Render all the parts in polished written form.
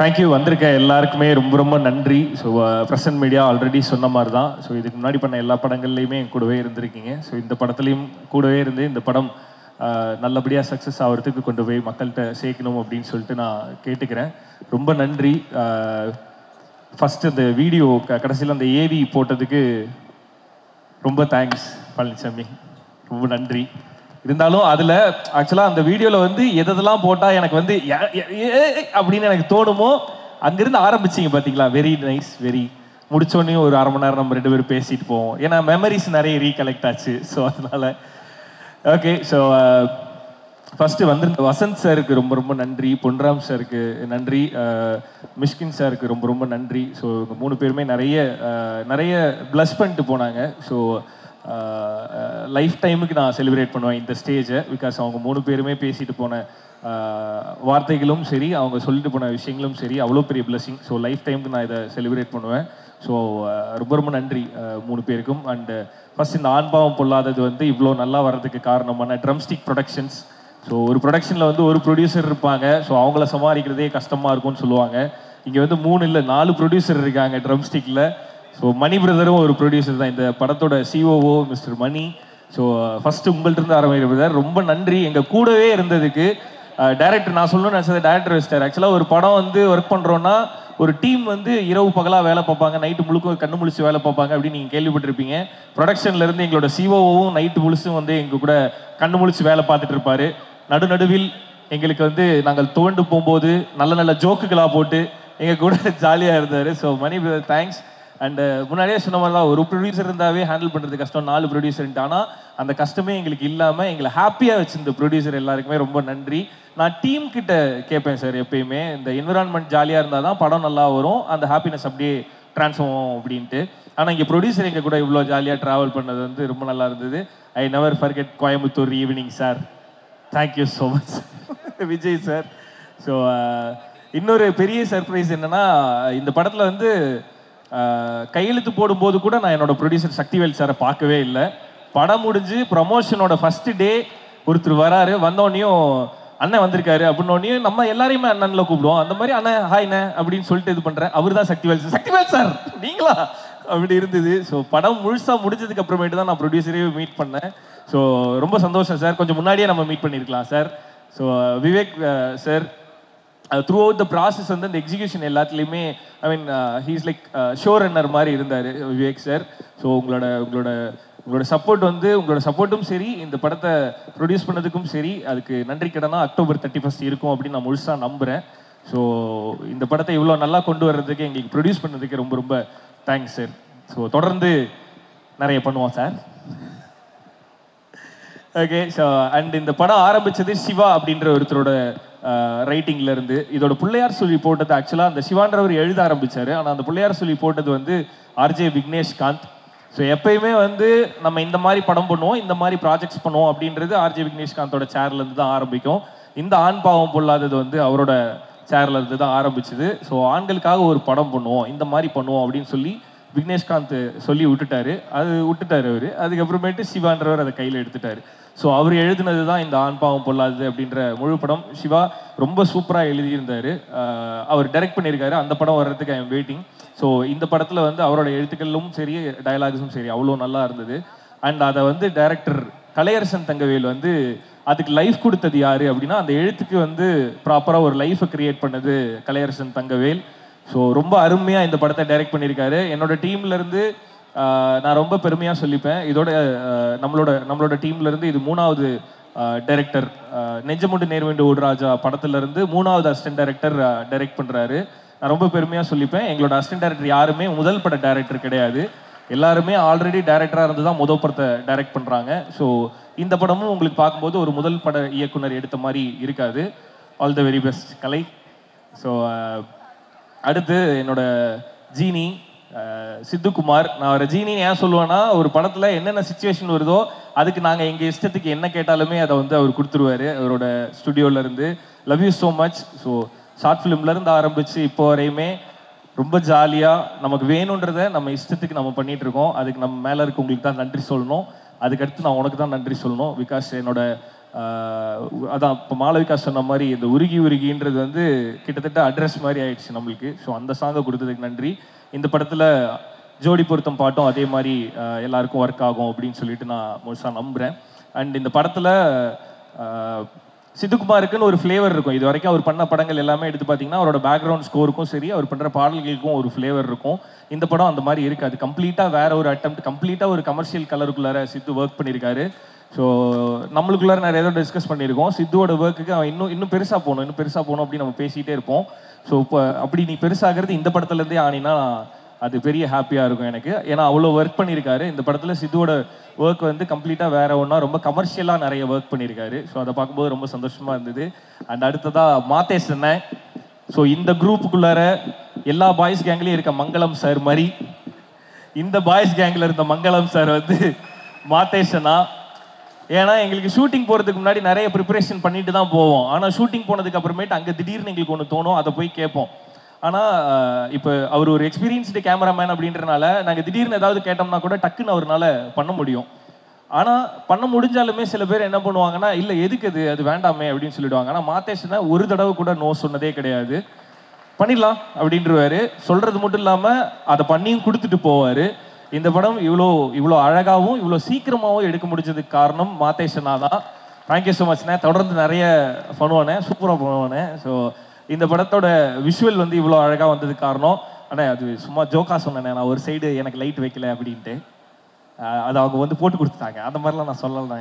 Thank you. வந்திருக்க எல்லாருக்குமே ரொம்ப ரொம்ப நன்றி. ஸோ பிரசன்ட் மீடியா ஆல்ரெடி சொன்ன மாதிரி தான். ஸோ இதுக்கு முன்னாடி பண்ண எல்லா படங்கள்லையுமே என் கூடவே இருந்திருக்கீங்க. ஸோ இந்த படத்துலையும் கூடவே இருந்து இந்த படம் நல்லபடியாக சக்ஸஸ் ஆகிறதுக்கு கொண்டு போய் மக்கள்கிட்ட சேர்க்கணும் அப்படின்னு சொல்லிட்டு நான் கேட்டுக்கிறேன். ரொம்ப நன்றி. ஃபஸ்ட்டு இந்த வீடியோ கடைசியில் அந்த ஏவி போட்டதுக்கு ரொம்ப தேங்க்ஸ் பழனிசாமி, ரொம்ப நன்றி. இருந்தாலும் அதில் ஆக்சுவலாக அந்த வீடியோவில் வந்து எதெல்லாம் போட்டால் எனக்கு வந்து அப்படின்னு எனக்கு தோணுமோ அங்கேருந்து ஆரம்பிச்சிங்க பார்த்தீங்களா. Very nice. வெரி முடிச்சோடனே ஒரு அரை மணி நேரம் நம்ம 2 பேரும் பேசிட்டு போவோம். ஏன்னா மெமரிஸ் நிறைய ரீகலெக்ட் ஆச்சு. ஸோ அதனால் ஓகே. ஸோ ஃபஸ்ட்டு வந்து வசந்த் சாருக்கு ரொம்ப ரொம்ப நன்றி, பொன்ராம் சாருக்கு நன்றி, மிஷ்கின் சாருக்கு ரொம்ப ரொம்ப நன்றி. ஸோ இவங்க 3 பேருமே நிறைய ப்ளஸ் பண்ணிட்டு போனாங்க. ஸோ லைஃப் டைமுக்கு நான் செலிப்ரேட் பண்ணுவேன் இந்த ஸ்டேஜை. பிகாஸ் அவங்க 3 பேருமே பேசிட்டு போன வார்த்தைகளும் சரி, அவங்க சொல்லிட்டு போன விஷயங்களும் சரி, அவ்வளோ பெரிய பிளஸிங். ஸோ லைஃப் டைமுக்கு நான் இதை செலிப்ரேட் பண்ணுவேன். ஸோ ரொம்ப ரொம்ப நன்றி 3 பேருக்கும். அண்டு ஃபஸ்ட் இந்த ஆண்பாவம் பொல்லாதது வந்து இவ்வளோ நல்லா வர்றதுக்கு காரணமான ட்ரம்ஸ்டிக் ப்ரொடக்ஷன்ஸ். ஸோ ஒரு ப்ரொடக்ஷனில் வந்து ஒரு ப்ரொடியூசர் இருப்பாங்க. ஸோ அவங்கள சமாளிக்கிறதே கஷ்டமாக இருக்கும்னு சொல்லுவாங்க. இங்கே வந்து 3 இல்லை 4 ப்ரொடியூசர் இருக்காங்க ட்ரம்ஸ்டிக்கில். ஸோ மணி பிரதரும் ஒரு ப்ரொடியூசர் தான், இந்த படத்தோட சிஓஓ மிஸ்டர் மணி. ஸோ ஃபஸ்ட்டு உங்கள்கிட்ட இருந்து ஆரம்பிக்கிற பிரதர், ரொம்ப நன்றி எங்கள் கூடவே இருந்ததுக்கு. டைரக்டர் நான் சொல்லணும்னு நினச்சது டைரக்டர் வச்சிட்டார். ஆக்சுவலாக ஒரு படம் வந்து ஒர்க் பண்ணுறோன்னா ஒரு டீம் வந்து இரவு பகலாக வேலை பார்ப்பாங்க, நைட்டு முழுக்க கண்ணு முழிச்சு வேலை பார்ப்பாங்க அப்படின்னு நீங்கள் கேள்விப்பட்டிருப்பீங்க. ப்ரொடக்ஷன்லேருந்து எங்களோட சிஓஓவும் நைட்டு முழுசும் வந்து எங்கள் கூட கண்ணு முழிச்சு வேலை பார்த்துட்டு இருப்பார். நடுநடுவில் எங்களுக்கு வந்து நாங்கள் துவண்டு போகும்போது நல்ல நல்ல ஜோக்குகளாக போட்டு எங்கள் கூட ஜாலியாக இருந்தார். So Mani brother thanks. And முன்னாடியே சொன்ன மாதிரி தான், ஒரு ப்ரொடியூசர் இருந்தாவே ஹேண்டில் பண்ணுறது கஷ்டம், 4 ப்ரொடியூசர்ன்ட்டு. ஆனால் அந்த கஷ்டமே எங்களுக்கு இல்லாமல் எங்களை ஹாப்பியாக வச்சிருந்த ப்ரொடியூசர் எல்லாருக்குமே ரொம்ப நன்றி. நான் டீம் கிட்ட கேட்பேன் சார் எப்பயுமே, இந்த என்விரான்மெண்ட் ஜாலியாக இருந்தால் தான் படம் நல்லா வரும், அந்த ஹாப்பினஸ் அப்படியே ட்ரான்ஸ்ஃபார்ம் ஆகும் அப்படின்ட்டு. ஆனால் இங்கே ப்ரொடியூசர் எங்கள் கூட இவ்வளோ ஜாலியாக ட்ராவல் பண்ணது வந்து ரொம்ப நல்லா இருந்தது. I never forget Coimbatore evening sir. Thank you so much Vijay sir. So இன்னொரு பெரிய சர்ப்ரைஸ் என்னென்னா, இந்த படத்தில் வந்து கையெழுத்து போடும்போது கூட நான் என்னோட ப்ரொடியூசர் சக்திவேல் சாரை பார்க்கவே இல்லை. படம் முடிஞ்சு ப்ரமோஷனோட ஃபஸ்ட்டு டே ஒருத்தர் வராரு. வந்தோடனையும் அண்ணன் வந்திருக்காரு அப்படின்னோடனே நம்ம எல்லாரையுமே அண்ணனில் கூப்பிடுவோம். அந்த மாதிரி அண்ணன் ஹாய்ண்ணே அப்படின்னு சொல்லிட்டு இது பண்ணுறேன். அவர் தான் சக்திவேல் சார். சக்திவேல் சார் நீங்களா அப்படி இருந்தது. ஸோ படம் முழுசாக முடிஞ்சதுக்கு அப்புறமேட்டு தான் நான் ப்ரொடியூசரே மீட் பண்ணேன். ஸோ ரொம்ப சந்தோஷம் சார். கொஞ்சம் முன்னாடியே நம்ம மீட் பண்ணியிருக்கலாம் sir. So Vivek sir throughout the process வந்து அந்த எக்ஸிகியூஷன் எல்லாத்துலேயுமே I mean he's like showrunner மாதிரி இருந்தார் விவேக் சார். ஸோ உங்களோட சப்போர்ட் வந்து உங்களோட சப்போர்ட்டும் சரி, இந்த படத்தை ப்ரொடியூஸ் பண்ணதுக்கும் சரி, அதுக்கு நன்றி கடனா அக்டோபர் 31 இருக்கும் அப்படின்னு நான் முழுசாக நம்புகிறேன். ஸோ இந்த படத்தை இவ்வளோ நல்லா கொண்டு வர்றதுக்கு, எங்களுக்கு ப்ரொடியூஸ் பண்ணதுக்கு ரொம்ப ரொம்ப தேங்க்ஸ் சார். ஸோ தொடர்ந்து நிறைய பண்ணுவோம் சார். ஓகே. ஸோ அண்ட் இந்த படம் ஆரம்பித்தது சிவா அப்படின்ற ஒருத்தரோட ரைட்டிங்ல இருந்து. இதோட பிள்ளையார் சொல்லி போட்டது ஆக்சுவலாக அந்த சிவான்றவர் எழுத ஆரம்பித்தார். ஆனால் அந்த பிள்ளையார் சொல்லி போட்டது வந்து ஆர்ஜே விக்னேஷ்காந்த். ஸோ எப்பயுமே வந்து நம்ம இந்த மாதிரி படம் பண்ணுவோம், இந்த மாதிரி ப்ராஜெக்ட்ஸ் பண்ணுவோம் அப்படின்றது ஆர்ஜே விக்னேஷ்காந்தோட சேர்லேருந்து தான் ஆரம்பிக்கும். இந்த ஆண் பாவம் பொல்லாதது வந்து அவரோட சேர்லேருந்து தான் ஆரம்பிச்சுது. ஸோ ஆண்களுக்காக ஒரு படம் பண்ணுவோம், இந்த மாதிரி பண்ணுவோம் அப்படின்னு சொல்லி விக்னேஷ்காந்த் சொல்லி விட்டுட்டாரு. அவர் அதுக்கப்புறமேட்டு சிவான்றவர் அதை கையில் எடுத்துட்டாரு. ஸோ அவர் எழுதினது தான் இந்த ஆண் பாவம் பொல்லாதது அப்படின்ற முழு படம். சிவா ரொம்ப சூப்பராக எழுதியிருந்தார். அவர் டைரக்ட் பண்ணியிருக்காரு. அந்த படம் வர்றதுக்கு ஐ எம் வெயிட்டிங். ஸோ இந்த படத்தில் வந்து அவரோட எழுத்துக்களும் சரி, டயலாக்ஸும் சரி அவ்வளோ நல்லா இருந்தது. அண்ட் அதை வந்து டைரக்டர் கலையரசன் தங்கவேல் வந்து அதுக்கு லைஃப் கொடுத்தது யார் அப்படின்னா, அந்த எழுத்துக்கு வந்து ப்ராப்பராக ஒரு லைஃபை கிரியேட் பண்ணது கலையரசன் தங்கவேல். ஸோ ரொம்ப அருமையாக இந்த படத்தை டைரக்ட் பண்ணியிருக்காரு. என்னோட டீம்லேருந்து நான் ரொம்ப பெருமையாக சொல்லிப்பேன். இதோட நம்மளோட டீம்லேருந்து இது 3வது டைரக்டர். நெஞ்சமுண்டு நேர்வேண்டு ஓடுராஜா படத்துலேருந்து 3வது அசிஸ்டன்ட் டைரக்டர் டைரக்ட் பண்ணுறாரு. நான் ரொம்ப பெருமையாக சொல்லிப்பேன். எங்களோட அசிஸ்டன்ட் டைரக்டர் யாருமே முதல் பட டைரக்டர் கிடையாது. எல்லாருமே ஆல்ரெடி டைரக்டராக இருந்து தான் முதல் படத்தை டைரக்ட் பண்ணுறாங்க. ஸோ இந்த படமும் உங்களுக்கு பார்க்கும்போது ஒரு முதல் பட இயக்குனர் எடுத்த மாதிரி இருக்காது. All the very best Kalai. So அடுத்து என்னோட ஜீனி சித்துக்குமார். நான் அவரை ஜீனின்னு ஏன் சொல்லுவேன்னா, ஒரு படத்தில் என்னென்ன சுச்சுவேஷன் வருதோ அதுக்கு நாங்கள் எங்கள் இஷ்டத்துக்கு என்ன கேட்டாலுமே அதை வந்து அவர் கொடுத்துருவாரு அவரோட ஸ்டுடியோலேருந்து. Love you so much. So short ஃபிலிம்லேருந்து ஆரம்பித்து இப்போ வரையுமே ரொம்ப ஜாலியாக நமக்கு வேணுன்றதை நம்ம இஷ்டத்துக்கு நம்ம பண்ணிகிட்ருக்கோம். அதுக்கு நம்ம மேலே இருக்க உங்களுக்கு தான் நன்றி சொல்லணும். அதுக்கடுத்து நான் உனக்கு தான் நன்றி சொல்லணும். பிகாஸ் என்னோட அதான் இப்போ மாளவிகா சொன்ன மாதிரி இந்த உருகி உருகின்றது வந்து கிட்டத்தட்ட அட்ரஸ் மாதிரி ஆயிடுச்சு நம்மளுக்கு. ஸோ அந்த சாங்கை கொடுத்ததுக்கு நன்றி. இந்த படத்தில் ஜோடி பொருத்தம் பாட்டும் அதே மாதிரி எல்லாருக்கும் ஒர்க் ஆகும் அப்படின்னு சொல்லிட்டு நான் முழுசாக நம்புகிறேன். அண்ட் இந்த படத்தில் சித்துக்குமாருக்குன்னு ஒரு ஃப்ளேவர் இருக்கும். இது வரைக்கும் அவர் பண்ண படங்கள் எல்லாமே எடுத்து பார்த்தீங்கன்னா அவரோட பேக்ரவுண்ட் ஸ்கோருக்கும் சரி, அவர் பண்ணுற பாடல்களுக்கும் ஒரு ஃப்ளேவர் இருக்கும். இந்த படம் அந்த மாதிரி இருக்காது. கம்ப்ளீட்டாக வேற ஒரு அட்டெம்ப்ட், கம்ப்ளீட்டாக ஒரு கமர்ஷியல் கலருக்குள்ளார சித்து ஒர்க் பண்ணியிருக்காரு. ஸோ நம்மளுக்குள்ளார நிறைய ஏதோ டிஸ்கஸ் பண்ணியிருக்கோம். சித்துவோட ஒர்க்குக்கு அவன் இன்னும் பெருசாக போகணும் அப்படின்னு நம்ம பேசிகிட்டே இருப்போம். ஸோ இப்போ அப்படி நீ பெருசாகிறது இந்த படத்துலேருந்தே ஆனினா அது பெரிய ஹாப்பியாக இருக்கும் எனக்கு. ஏன்னா அவ்வளோ ஒர்க் பண்ணியிருக்காரு. இந்த படத்தில் சித்துவோட ஒர்க் வந்து கம்ப்ளீட்டாக வேற ஒன்றா ரொம்ப கமர்ஷியலாக நிறைய ஒர்க் பண்ணியிருக்காரு. ஸோ அதை பார்க்கும்போது ரொம்ப சந்தோஷமாக இருந்தது. அண்ட் அடுத்ததாக மாதேஷ் அண்ணன். ஸோ இந்த குரூப்புக்குள்ளார எல்லா பாய்ஸ் கேங்லேயும் இருக்க மங்களம் சார் மாதிரி இந்த பாய்ஸ் கேங்கில் இருந்த மங்களம் சார் வந்து மாதேஷ் அண்ணா. ஏன்னா எங்களுக்கு ஷூட்டிங் போகிறதுக்கு முன்னாடி நிறைய ப்ரிப்பரேஷன் பண்ணிட்டு தான் போவோம். ஆனால் ஷூட்டிங் போனதுக்கு அப்புறமேட்டு அங்கே திடீர்னு எங்களுக்கு ஒன்று தோணும், அதை போய் கேட்போம். ஆனால் இப்போ அவர் ஒரு எக்ஸ்பீரியன்ஸ்டு கேமராமேன் அப்படின்றனால நாங்கள் திடீர்னு ஏதாவது கேட்டோம்னா கூட டக்குன்னு அவரால் பண்ண முடியும். ஆனால் பண்ண முடிஞ்சாலுமே சில பேர் என்ன பண்ணுவாங்கன்னா, இல்லை எதுக்கு அது வேண்டாமே அப்படின்னு சொல்லிடுவாங்க. ஆனால் மாதேஷ்னா ஒரு தடவை கூட நோ சொன்னதே கிடையாது. பண்ணிடலாம் அப்படின்றவாரு. சொல்கிறது மட்டும் இல்லாமல் அதை பண்ணியும் கொடுத்துட்டு போவார். இந்த படம் இவ்வளோ அழகாகவும் இவ்வளோ சீக்கிரமாகவும் எடுக்க முடிஞ்சதுக்கு காரணம் மாதேஷனா தான். தேங்க்யூ ஸோ மச்ண்ணே. தொடர்ந்து நிறைய பண்ணுவானே, சூப்பராக பண்ணுவானே. ஸோ இந்த படத்தோட விஷுவல் வந்து இவ்வளோ அழகாக வந்ததுக்கு காரணம் அண்ணே, அது சும்மா ஜோக்கா சொன்னேன். நான் ஒரு சைடு எனக்கு லைட் வைக்கல அப்படின்ட்டு அதை அவங்க வந்து போட்டு கொடுத்துட்டாங்க. அந்த மாதிரிலாம் நான் சொல்லலை.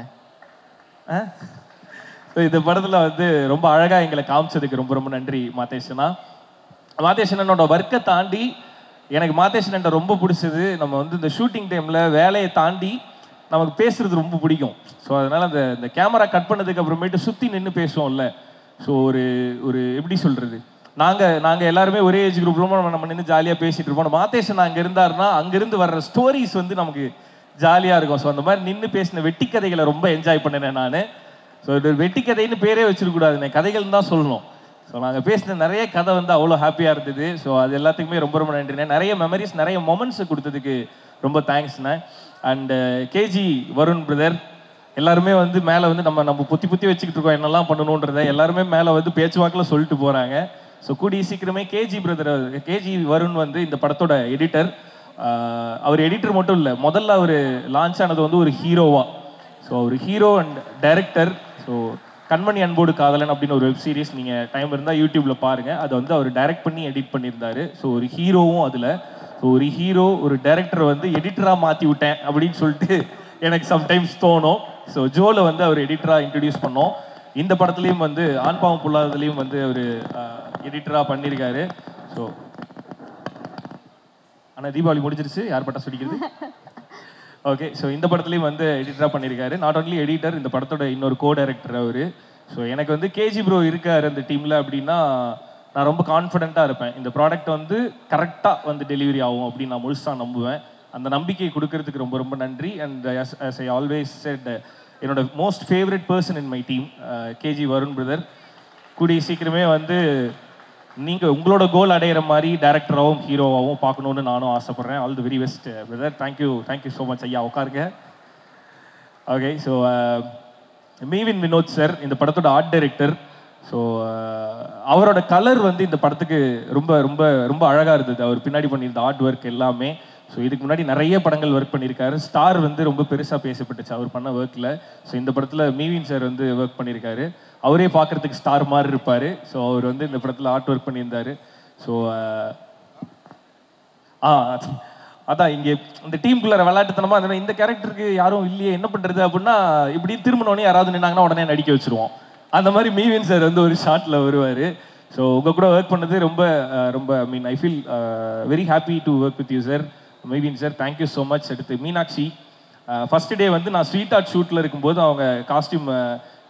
ஸோ இந்த படத்தில் வந்து ரொம்ப அழகாக எங்களை காமிச்சதுக்கு ரொம்ப ரொம்ப நன்றி மாதேஷனா. மாதேஷனோட ஒர்க்கை தாண்டி எனக்கு மாதேஷன்ட்ட ரொம்ப பிடிச்சது, நம்ம வந்து இந்த ஷூட்டிங் டைமில் வேலையை தாண்டி நமக்கு பேசுறது ரொம்ப பிடிக்கும். ஸோ அதனால் இந்த கேமரா கட் பண்ணதுக்கு அப்புறமேட்டு சுற்றி நின்று பேசுவோம்ல. ஸோ ஒரு எப்படி சொல்கிறது, நாங்கள் எல்லாருமே ஒரே ஏஜ் குரூப்பில் நம்ம நின்று ஜாலியாக பேசிகிட்டு இருப்போம். மாதேஷன் அங்கே இருந்தாருன்னா அங்கேருந்து வர்ற ஸ்டோரிஸ் வந்து நமக்கு ஜாலியாக இருக்கும். ஸோ அந்த மாதிரி நின்று பேசின வெட்டி கதைகளை ரொம்ப என்ஜாய் பண்ணினேன் நான். ஸோ இது வெட்டி கதைன்னு பேரே வச்சிருக்கூடாதுண்ணே, கதைகள் தான் சொல்லணும். ஸோ நாங்கள் பேசின நிறைய கதை வந்து அவ்வளோ ஹாப்பியாக இருந்தது. ஸோ அது எல்லாத்துக்குமே ரொம்ப ரொம்ப நன்றிண்ணே. நிறைய மெமரிஸ், நிறைய மொமெண்ட்ஸை கொடுத்ததுக்கு ரொம்ப தேங்க்ஸ்ண்ணே. அண்டு கேஜி வருண் பிரதர் எல்லாருமே வந்து மேலே வந்து நம்ம புத்தி வச்சுக்கிட்டு இருக்கோம் என்னெல்லாம் பண்ணணுன்றதை எல்லாருமே மேலே வந்து பேச்சுவாக்கில் சொல்லிட்டு போகிறாங்க. ஸோ கூடிய சீக்கிரமே கேஜி வருண் வந்து இந்த படத்தோட எடிட்டர். அவர் எடிட்டர் மட்டும் இல்லை, முதல்ல அவர் லான்ச் ஆனது வந்து ஒரு ஹீரோவா. ஸோ ஒரு ஹீரோ அண்ட் டைரக்டர். ஸோ கண்மணி அன்போடு காதலன் அப்படின்னு ஒரு வெப் சீரிஸ் நீங்கள் டைம் இருந்தால் யூடியூப்பில் பாருங்கள். அதை வந்து அவர் டைரக்ட் பண்ணி எடிட் பண்ணியிருந்தாரு. ஸோ ஒரு ஹீரோவும் அதில். ஸோ ஒரு ஹீரோ ஒரு டைரக்டரை வந்து எடிட்டராக மாற்றி விட்டேன் அப்படின்னு சொல்லிட்டு எனக்கு சம்டைம்ஸ் தோணும். ஸோ ஜோவில் வந்து அவர் எடிட்டராக இன்ட்ரடியூஸ் பண்ணோம். இந்த படத்துலையும் வந்து ஆண்பாவம் புல்லாததுலேயும் வந்து அவர் எடிட்டராக பண்ணியிருக்காரு. ஸோ ஆனால் தீபாவளி முடிஞ்சிருச்சு, யார் பட்டா சொல்லிக்கிறது. ஓகே, ஸோ இந்த படத்துலையும் வந்து எடிட்டராக பண்ணியிருக்காரு. நாட் ஒன்லி எடிட்டர், இந்த படத்தோட இன்னொரு கோ டைரக்டர் அவர். ஸோ எனக்கு வந்து கேஜி ப்ரோ இருக்கார் அந்த டீமில் அப்படின்னா நான் ரொம்ப கான்ஃபிடென்ட்டாக இருப்பேன். இந்த ப்ராடக்ட் வந்து கரெக்டாக வந்து டெலிவரி ஆகும் அப்படின்னு நான் முழுசாக நம்புவேன். அந்த நம்பிக்கையை கொடுக்கறதுக்கு ரொம்ப ரொம்ப நன்றி. And as I always said, என்னோட most favourite person in my team KG Varun brother. கூடிய சீக்கிரமே வந்து நீங்கள் உங்களோட கோல் அடையிற மாதிரி டைரக்டராகவும் ஹீரோவாகவும் பார்க்கணுன்னு நானும் ஆசைப்பட்றேன். All the very best brother. Thank you so much ஐயா. உட்காருங்க. ஓகே, ஸோ மீவின் வினோத் சார் இந்த படத்தோட ஆர்ட் டைரக்டர். ஸோ அவரோட கலர் வந்து இந்த படத்துக்கு ரொம்ப ரொம்ப ரொம்ப அழகாக இருந்தது. அவர் பின்னாடி பண்ணியிருந்த ஆர்ட் ஒர்க் எல்லாமே. ஸோ இதுக்கு முன்னாடி நிறைய படங்கள் ஒர்க் பண்ணியிருக்காரு. ஸ்டார் வந்து ரொம்ப பெருசாக பேசப்பட்டுச்சு அவர் பண்ண ஒர்க்கில். ஸோ இந்த படத்தில் மீவின் சார் வந்து ஒர்க் பண்ணியிருக்காரு. அவரே பார்க்குறதுக்கு ஸ்டார் மாதிரி இருப்பார். ஸோ அவர் வந்து இந்த படத்தில் ஆர்ட் ஒர்க் பண்ணியிருந்தார். ஸோ அதான் இங்கே இந்த டீமுக்குள்ளே விளையாட்டுத்தனமாக இருந்தது. இந்த கேரக்டருக்கு யாரும் இல்லையே என்ன பண்ணுறது அப்படின்னா இப்படி திரும்பினோடனே யாராவது நின்னாங்கன்னா உடனே நடிக்க வச்சுருவோம். அந்த மாதிரி மீவின் சார் வந்து ஒரு ஷார்ட்டில் வருவார். ஸோ உங்கள் கூட ஒர்க் பண்ணது ரொம்ப ரொம்ப I feel very happy to work with you sir. மீவின் சார் தேங்க்யூ ஸோ மச். அடுத்து மீனாட்சி. ஃபர்ஸ்ட் டே வந்து நான் ஸ்வீட் ஆர்ட் ஷூட்டில் இருக்கும்போது அவங்க காஸ்டியூம்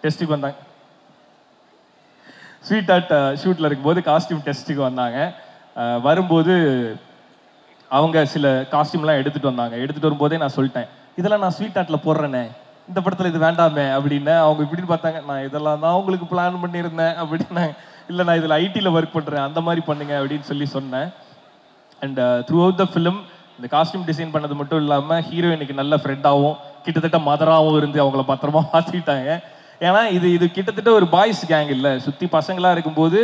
டெஸ்ட்டுக்கு வந்தாங்க. ஸ்வீட் ஆர்ட் ஷூட்டில் இருக்கும்போது காஸ்டியூம் டெஸ்ட்டுக்கு வந்தாங்க. வரும்போது அவங்க சில காஸ்டியூம்லாம் எடுத்துகிட்டு வந்தாங்க. எடுத்துகிட்டு வரும்போதே நான் சொல்லிட்டேன், இதெல்லாம் நான் ஸ்வீட் ஆர்ட்டில் போடுறேனே, இந்த படத்தில் இது வேண்டாமே அப்படின்னு. அவங்க இப்படின்னு பார்த்தாங்க. நான் இதெல்லாம் தான் உங்களுக்கு பிளான் பண்ணியிருந்தேன் அப்படின்னு. இல்லை நான் இதில் ஐடியில் ஒர்க் பண்ணுறேன், அந்த மாதிரி பண்ணுங்க அப்படின்னு சொன்னேன். And through out the film இந்த காஸ்டியூம் டிசைன் பண்ணது மட்டும் இல்லாமல் ஹீரோயினுக்கு நல்ல ஃப்ரெண்டாகவும் கிட்டத்தட்ட மதராகவும் இருந்து அவங்கள பத்திரமா பார்த்துக்கிட்டாங்க. ஏன்னா இது கிட்டத்தட்ட ஒரு பாய்ஸ் கேங் இல்லை, சுற்றி பசங்களாக இருக்கும்போது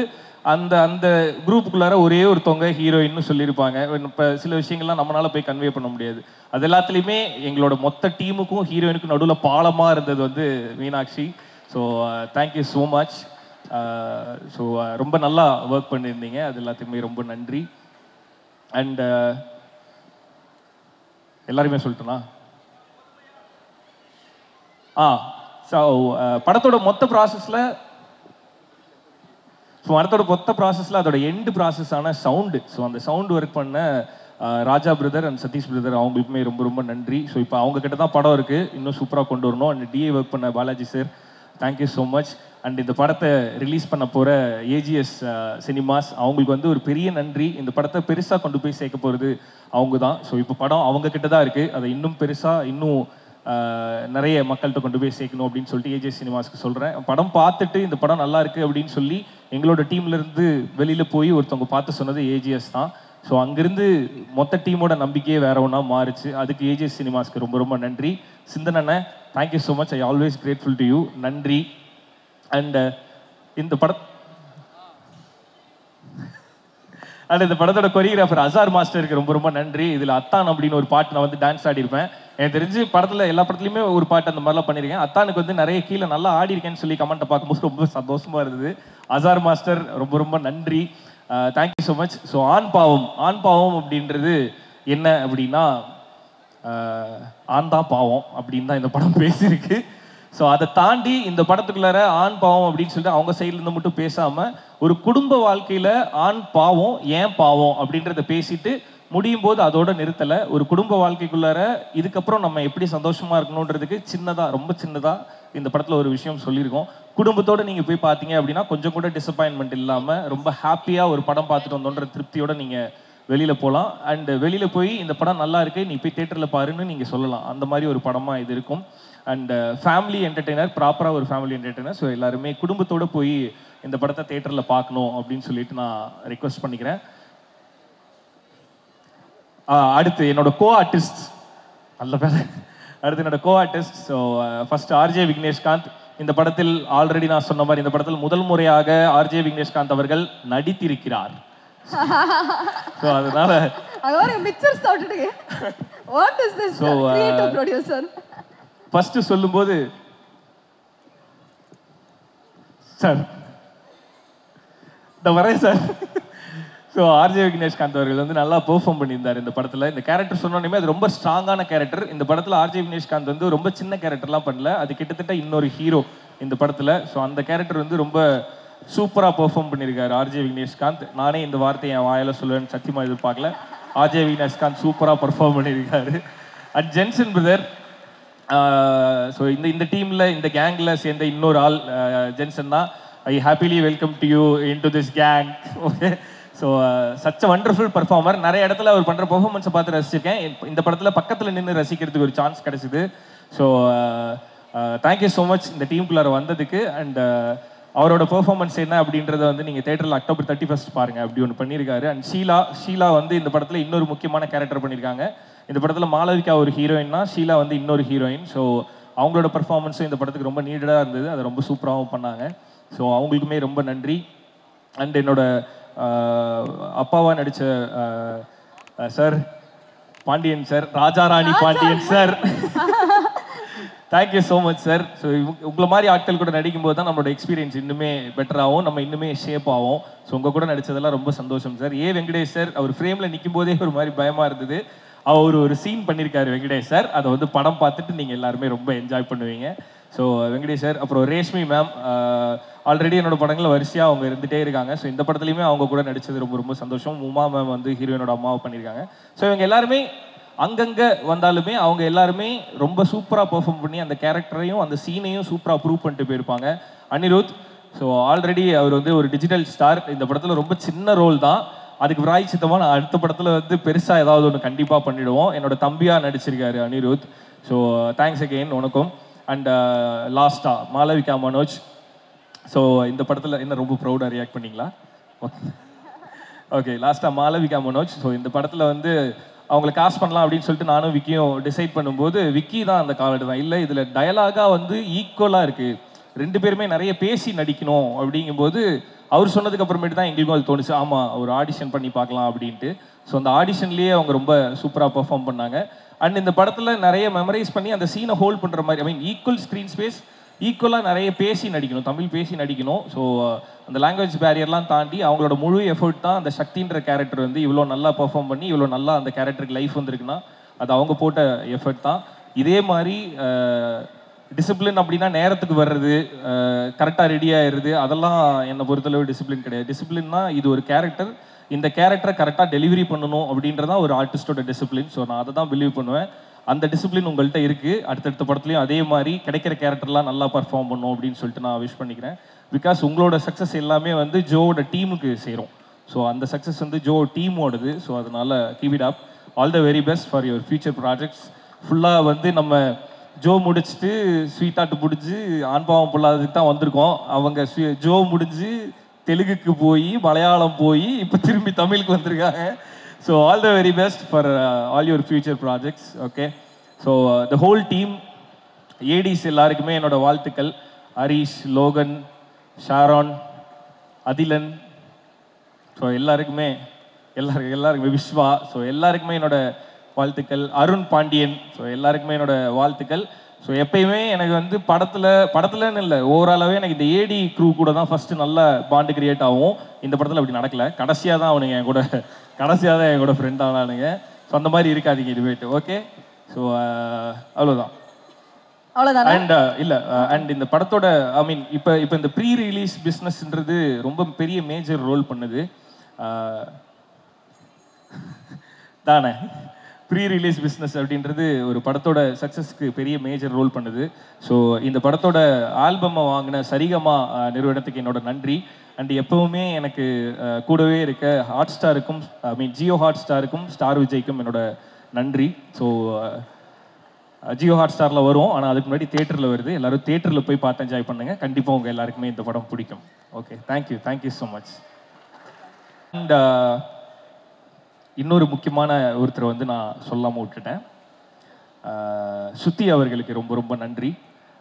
அந்த அந்த குரூப்புக்குள்ளார ஒரே ஒருத்தவங்க ஹீரோயின்னு சொல்லியிருப்பாங்க. இப்போ சில விஷயங்கள்லாம் நம்மளால போய் கன்வே பண்ண முடியாது. அது எல்லாத்துலேயுமே எங்களோட மொத்த டீமுக்கும் ஹீரோயினுக்கும் நடுவில் பாலமாக இருந்தது வந்து Meenakshi. So thank you so much. So ரொம்ப நல்லா ஒர்க் பண்ணியிருந்தீங்க, அது எல்லாத்துக்குமே ரொம்ப நன்றி. அண்ட் எல்லாருமே சொல்லிட்டேனா? ஸோ படத்தோட மொத்த ப்ராசஸில் அதோட எண்டு ப்ராசஸான சவுண்டு, ஸோ அந்த சவுண்ட் ஒர்க் பண்ண ராஜா பிரதர் அண்ட் சதீஷ் பிரதர் அவங்களுக்குமே ரொம்ப ரொம்ப நன்றி. ஸோ இப்போ அவங்க கிட்ட தான் படம் இருக்குது, இன்னும் சூப்பராக கொண்டு வரணும். அண்ட் டிஏ ஒர்க் பண்ண Balaji sir, thank you so much. And இந்த படத்தை ரிலீஸ் பண்ண போகிற ஏஜிஎஸ் சினிமாஸ் அவங்களுக்கு வந்து ஒரு பெரிய நன்றி. இந்த படத்தை பெருசாக கொண்டு போய் சேர்க்க போகிறது அவங்க தான். ஸோ இப்போ படம் அவங்க கிட்ட தான் இருக்குது, அதை இன்னும் பெருசாக இன்னும் நிறைய மக்கள்கிட்ட கொண்டு போய் சேர்க்கணும் அப்படின்னு சொல்லிட்டு ஏஜிஎஸ் சினிமாஸ்க்கு சொல்கிறேன். படம் பார்த்துட்டு இந்த படம் நல்லா இருக்குது அப்படின்னு சொல்லி எங்களோட டீம்லேருந்து வெளியில் போய் ஒருத்தவங்க பார்த்து சொன்னது ஏஜிஎஸ் தான். ஸோ அங்கேருந்து மொத்த டீமோட நம்பிக்கையே வேற ஒன்றா மாறிச்சு. அதுக்கு ஏஜிஎஸ் சினிமாஸ்க்கு ரொம்ப ரொம்ப நன்றி. சிந்தன் அண்ணன், thank you so much, I always grateful to you, நன்றி. அண்ட் இந்த படத்தோட கொரியோகிராஃபர் அசார் மாஸ்டருக்கு ரொம்ப ரொம்ப நன்றி. இதில் அத்தான் அப்படின்னு ஒரு பாட்டு நான் வந்து டான்ஸ் ஆடிருப்பேன். எனக்கு தெரிஞ்சு படத்தில் எல்லா படத்துலையுமே ஒரு பாட்டு அந்த மாதிரிலாம் பண்ணியிருக்கேன். அத்தானுக்கு வந்து நிறைய கீழே நல்லா ஆடி இருக்கேன்னு சொல்லி கமெண்ட்டை பார்க்கும்போது ரொம்ப சந்தோஷமாக இருந்தது. அசார் மாஸ்டர் ரொம்ப ரொம்ப நன்றி, தேங்க்யூ ஸோ மச். ஸோ ஆண் பாவம் அப்படின்றது என்ன அப்படின்னா, ஆண் தான் பாவம் அப்படின்னு தான் இந்த படம் பேசியிருக்கு. ஸோ அதை தாண்டி இந்த படத்துக்குள்ளார ஆண் பாவம் அப்படின்னு சொல்லிட்டு அவங்க சைட்லேருந்து மட்டும் பேசாமல் ஒரு குடும்ப வாழ்க்கையில் ஆண் பாவம் ஏன் பாவம் அப்படின்றத பேசிட்டு முடியும் போது அதோட நிறுத்தலை. ஒரு குடும்ப வாழ்க்கைக்குள்ளார இதுக்கப்புறம் நம்ம எப்படி சந்தோஷமாக இருக்கணுன்றதுக்கு ரொம்ப சின்னதாக இந்த படத்தில் ஒரு விஷயம் சொல்லியிருக்கோம். குடும்பத்தோடு நீங்கள் போய் பார்த்தீங்க அப்படின்னா கொஞ்சம் கூட டிசப்பாயின்மெண்ட் இல்லாமல் ரொம்ப ஹாப்பியாக ஒரு படம் பார்த்துட்டு வந்தோன்ற திருப்தியோடு நீங்கள் வெளியில் போகலாம். அண்ட் வெளியில் போய் இந்த படம் நல்லா இருக்குது, நீ போய் தேட்டரில் பாருன்னு நீங்கள் சொல்லலாம். அந்த மாதிரி ஒரு படமாக இது இருக்கும். அண்ட் ஃபேமிலி என்டர்டெய்னர், ப்ராப்பராக ஒரு ஃபேமிலி என்டர்டெய்னர். ஸோ எல்லாருமே குடும்பத்தோடு போய் இந்த படத்தை தேட்டரில் பார்க்கணும் அப்படின்னு சொல்லிட்டு நான் ரெக்வஸ்ட் பண்ணிக்கிறேன். அடுத்து என்னோட கோ ஆர்டிஸ்ட், என்னோட co artist. So first RJ Vigneshkanth. இந்த படத்தில் ஆல்ரெடி நான் சொன்ன மாதிரி இந்த படத்தில் முதல் முறையாக ஆர்ஜே விக்னேஷ்காந்த் அவர்கள் நடித்திருக்கிறார். ஸோ அதனால ஃபர்ஸ்ட் சொல்லும்போது சார் இந்த வரேன் சார். ஸோ ஆர்ஜே விக்னேஷ்காந்த் அவர்கள் வந்து நல்லா பெர்ஃபார்ம் பண்ணியிருந்தார் இந்த படத்தில். இந்த கேரக்டர் சொன்னோன்னே அது ரொம்ப ஸ்ட்ராங்கான கேரக்டர். இந்த படத்தில் ஆர்ஜே விக்னேஷ்காந்த் வந்து ரொம்ப சின்ன கேரக்டர்லாம் பண்ணல, அது கிட்டத்தட்ட இன்னொரு ஹீரோ இந்த படத்தில். ஸோ அந்த கேரக்டர் வந்து ரொம்ப சூப்பராக பெர்ஃபார்ம் பண்ணியிருக்காரு ஆர்ஜே விக்னேஷ்காந்த். நானே இந்த வார்த்தையை என் வாயில் சொல்லுவேன்னு சத்தியமாக எதிர்பார்க்கல. ஆர்ஜே விக்னேஷ்காந்த் சூப்பராக பெர்ஃபார்ம் பண்ணியிருக்காரு. அண்ட் ஜென்சன் பிரதர், ஸோ இந்த டீமில் இந்த கேங்கில் சேர்ந்த இன்னொரு ஆள் ஜென்சன் தான். I happily welcome to you into this gang. Okay, so such a wonderful performer. நிறைய இடத்துல அவர் பண்ணுற பர்ஃபார்மன்ஸை பார்த்து ரசிச்சிருக்கேன். இந்த படத்தில் பக்கத்தில் நின்று ரசிக்கிறதுக்கு ஒரு சான்ஸ் கிடைச்சிது. ஸோ தேங்க்யூ ஸோ மச் இந்த டீமுக்குள்ளார வந்ததுக்கு. அண்ட் அவரோட பெர்ஃபார்மன்ஸ் என்ன அப்படின்றத வந்து நீங்கள் தேட்டரில் October 31 பாருங்கள், அப்படி ஒன்று பண்ணியிருக்காரு. அண்ட் ஷீலா வந்து இந்த படத்தில் இன்னொரு முக்கியமான கேரக்டர் பண்ணியிருக்காங்க. இந்த படத்தில் மாளவிகா ஒரு ஹீரோயின்னா, ஷீலா வந்து இன்னொரு ஹீரோயின். ஸோ அவங்களோட பர்ஃபார்மன்ஸும் இந்த படத்துக்கு ரொம்ப நீடடாக இருந்தது, அதை ரொம்ப சூப்பராகவும் பண்ணாங்க. ஸோ அவங்களுக்குமே ரொம்ப நன்றி. அண்ட் என்னோட அப்பாவாக நடித்த sir Pandian sir, Raja Rani Pandian sir, thank you so much sir. So உங்களை மாதிரி ஆட்கள் கூட நடிக்கும்போது தான் நம்மளோட எக்ஸ்பீரியன்ஸ் இன்னுமே பெட்டராகவும் நம்ம இன்னுமே ஷேப் ஆகும். ஸோ உங்கள் கூட நடித்ததெல்லாம் ரொம்ப சந்தோஷம் சார். வெங்கடேஷ் சார், அவர் ஃப்ரேமில் நிற்கும் போதே ஒரு மாதிரி பயமாக இருந்தது. அவர் ஒரு சீன் பண்ணியிருக்காரு வெங்கடேஷ் சார், அதை வந்து படம் பார்த்துட்டு நீங்கள் எல்லாருமே ரொம்ப என்ஜாய் பண்ணுவீங்க. ஸோ வெங்கடேஷ் சார், அப்புறம் ரேஷ்மி மேம், ஆல்ரெடி என்னோட படங்களில் வரிசையாக அவங்க இருந்துகிட்டே இருக்காங்க. ஸோ இந்த படத்துலையுமே அவங்க கூட நடித்தது ரொம்ப ரொம்ப சந்தோஷம். உமா மேம் வந்து ஹீரோயினோட அம்மாவை பண்ணியிருக்காங்க. ஸோ இவங்க எல்லாருமே அங்கங்கே வந்தாலுமே அவங்க எல்லாருமே ரொம்ப சூப்பராக பெர்ஃபார்ம் பண்ணி அந்த கேரக்டரையும் அந்த சீனையும் சூப்பராக ப்ரூவ் பண்ணிட்டு போயிருப்பாங்க. அனிருத், ஸோ ஆல்ரெடி அவர் வந்து ஒரு டிஜிட்டல் ஸ்டார். இந்த படத்தில் ரொம்ப சின்ன ரோல் தான், அதுக்கு பிராய்ச்சித்தமாக நான் அடுத்த படத்தில் வந்து பெருசாக ஏதாவது ஒன்று கண்டிப்பாக பண்ணிவிடுவோம். என்னோட தம்பியாக நடிச்சிருக்காரு அனிருத். ஸோ தேங்க்ஸ் அகெயின் உனக்கும். அண்ட் லாஸ்ட்டாக மாளவிகா மனோஜ். ஸோ இந்த படத்தில் என்ன ரொம்ப ப்ரௌடாக ரியாக்ட் பண்ணிங்களா? ஓகே, லாஸ்ட்டாக மாளவிகா மனோஜ். ஸோ இந்த படத்தில் வந்து அவங்கள காஸ்ட் பண்ணலாம் அப்படின்னு சொல்லிட்டு நானும் விக்கியும் டிசைட் பண்ணும்போது விக்கி தான் அந்த கால் தான் இல்லை, இதில் டயலாகாக வந்து ஈக்குவலாக இருக்குது. 2 பேருமே நிறைய பேசி நடிக்கணும் அப்படிங்கும்போது அவர் சொன்னதுக்கு அப்புறமேட்டு தான் எங்களுக்கும் அது தோணுச்சு, ஆமாம் ஒரு ஆடிஷன் பண்ணி பார்க்கலாம் அப்படின்ட்டு. ஸோ அந்த ஆடிஷன்லேயே அவங்க ரொம்ப சூப்பராக பெர்ஃபார்ம் பண்ணாங்க. அண்ட் இந்த படத்தில் நிறைய மெமரைஸ் பண்ணி அந்த சீனை ஹோல்ட் பண்ணுற மாதிரி, ஐ மீன் ஈக்குவல் ஸ்க்ரீன் ஸ்பேஸ், ஈக்குவலாக நிறைய பேசி நடிக்கணும், தமிழ் பேசி நடிக்கணும். ஸோ அந்த லாங்குவேஜ் பேரியர்லாம் தாண்டி அவங்களோட முழு எஃபர்ட் தான் அந்த சக்தின்ற கேரக்டர் வந்து இவ்வளோ நல்லா பெர்ஃபார்ம் பண்ணி இவ்வளோ நல்லா அந்த கேரக்டருக்கு லைஃப் வந்திருக்குன்னா அது அவங்க போட்ட எஃபர்ட் தான். இதே மாதிரி டிசிப்ளின் அப்படின்னா நேரத்துக்கு வர்றது, கரெக்டாக ரெடி ஆயிடுறது, அதெல்லாம் என்னை பொறுத்தளவு டிசிப்ளின் கிடையாது. டிசிப்ளின்னா இது ஒரு கேரக்டர், இந்த கேரக்டரை கரெக்டாக டெலிவரி பண்ணணும் அப்படின்றதான் ஒரு ஆர்டிஸ்டோட டிசிப்ளின். ஸோ நான் அதை தான் பிலீவ் பண்ணுவேன். அந்த டிசிப்ளின் உங்கள்கிட்ட இருக்குது. அடுத்தடுத்த படத்துலையும் அதே மாதிரி கிடைக்கிற கேரக்டர்லாம் நல்லா பர்ஃபார்ம் பண்ணும் அப்படின்னு சொல்லிட்டு நான் விஷ் பண்ணிக்கிறேன். பிகாஸ் உங்களோட சக்ஸஸ் எல்லாமே வந்து ஜோவோட டீமுக்கு சேரும். ஸோ அந்த சக்ஸஸ் வந்து ஜோ டீமோடது. ஸோ அதனால keep it up. All the very best for your future projects. ஃபுல்லாக வந்து நம்ம ஜோ முடிச்சுட்டு ஸ்வீட்டாட்டு முடிஞ்சு ஆண்பாவம் பொல்லாததுக்கு தான் வந்திருக்கோம். அவங்க ஜோ முடிஞ்சு தெலுங்குக்கு போய் மலையாளம் போய் இப்போ திரும்பி தமிழுக்கு வந்திருக்காங்க. So all the very best for all your future projects. Okay, so the whole team ஏடிஸ் எல்லாருக்குமே என்னோட வாழ்த்துக்கள். ஹரீஷ், லோகன், ஷாரான், அதிலன், ஸோ எல்லாருக்குமே விஸ்வா, ஸோ எல்லாருக்குமே என்னோட வாழ்த்துக்கள். அருண் பாண்டியன், ஸோ எல்லாருக்குமே என்னோட வாழ்த்துக்கள். ஸோ எப்பயுமே எனக்கு வந்து படத்துலன்னு இல்லை, ஓவராலாகவே எனக்கு இந்த ஏடி க்ரூ கூட தான் ஃபஸ்ட்டு நல்ல பாண்டு கிரியேட் ஆகும். இந்த படத்தில் அப்படி நடக்கலை. கடைசியாக தான் என் கூட ஃப்ரெண்ட் ஆனானுங்க. ஸோ அந்த மாதிரி இருக்காதீங்க இதுவேட்டு. ஓகே, ஸோ அவ்வளோதான். அண்ட் இந்த படத்தோட ஐ மீன் இப்போ இந்த ப்ரீ ரிலீஸ் பிஸ்னஸ்ன்றது ரொம்ப பெரிய மேஜர் ரோல் பண்ணுது தானே. ப்ரீ ரிலீஸ் பிஸ்னஸ் அப்படின்றது ஒரு படத்தோட சக்ஸஸ்க்கு பெரிய மேஜர் ரோல் பண்ணுது. ஸோ இந்த படத்தோட ஆல்பமை வாங்கின சரிகமா நிறுவனத்துக்கு என்னோட நன்றி. அண்ட் எப்பவுமே எனக்கு கூடவே இருக்க ஹாட் ஸ்டாருக்கும், ஐ மீன் ஜியோ ஹாட் ஸ்டாருக்கும், ஸ்டார் விஜய்க்கும் என்னோட நன்றி. ஸோ ஜியோ ஹாட் ஸ்டாரில் வரும், ஆனால் அதுக்கு முன்னாடி தேட்டரில் வருது. எல்லோரும் தேட்டரில் போய் பார்த்து என்ஜாய் பண்ணுங்கள். கண்டிப்பாக உங்கள் எல்லாருக்குமே இந்த படம் பிடிக்கும். Okay, thank you so much. And இன்னொரு முக்கியமான ஒருத்தரை வந்து நான் சொல்லாமல் விட்டுட்டேன். சுத்தி அவர்களுக்கு ரொம்ப ரொம்ப நன்றி.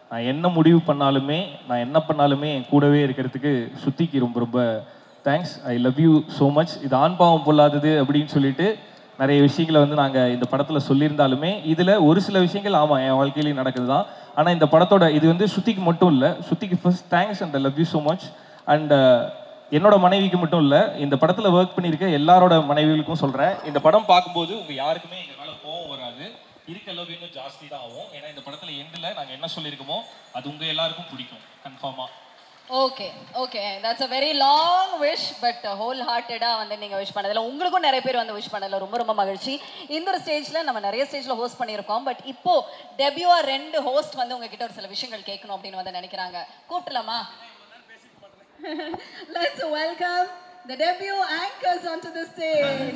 நான் என்ன முடிவு பண்ணாலுமே, நான் என்ன பண்ணாலுமே என் கூடவே இருக்கிறதுக்கு சுத்திக்கு ரொம்ப ரொம்ப thanks. I love you so much. இது ஆண்பாவம் பொல்லாதது அப்படின்னு சொல்லிட்டு நிறைய விஷயங்களை வந்து நாங்கள் இந்த படத்தில் சொல்லியிருந்தாலுமே இதில் ஒரு சில விஷயங்கள் ஆமாம் என் வாழ்க்கையிலையும் நடக்குது தான். ஆனால் இந்த படத்தோட இது வந்து சுத்திக்கு மட்டும் இல்லை, சுத்திக்கு first thanks and I love you so much. And என்னோட மனைவிக்கு மட்டும் இல்லை, இந்த படத்தில் ஒர்க் பண்ணியிருக்க எல்லாரோட மனைவிகளுக்கும் சொல்கிறேன், இந்த படம் பார்க்கும்போது உங்கள் யாருக்குமே எங்கள் மேலே கோவம் வராது, இருக்க லவ் இன்னும் ஜாஸ்தி தான் ஆகும். ஏன்னா இந்த படத்தில் எண்டில் நாங்கள் என்ன சொல்லியிருக்கோமோ அது உங்கள் எல்லாருக்கும் பிடிக்கும் கன்ஃபார்மாக. Okay that's a very long wish but wholehearted-ஆ வந்து நீங்க விஷ் பண்ணதுல உங்களுக்கும் நிறைய பேர் வந்து விஷ் பண்ணதுல ரொம்ப ரொம்ப மகிழ்ச்சி. இந்த ஒரு ஸ்டேஜ்ல நம்ம நிறைய ஸ்டேஜ்ல ஹோஸ்ட் பண்ணியிருக்கோம். பட் இப்போ டெபியூவா 2 ஹோஸ்ட் வந்து உங்ககிட்ட ஒரு சில விஷயங்கள் கேட்கணும் அப்படின்னு வந்து நினைக்கிறாங்க. கூப்பிடலாமா? Let's welcome the debut anchors onto the stage.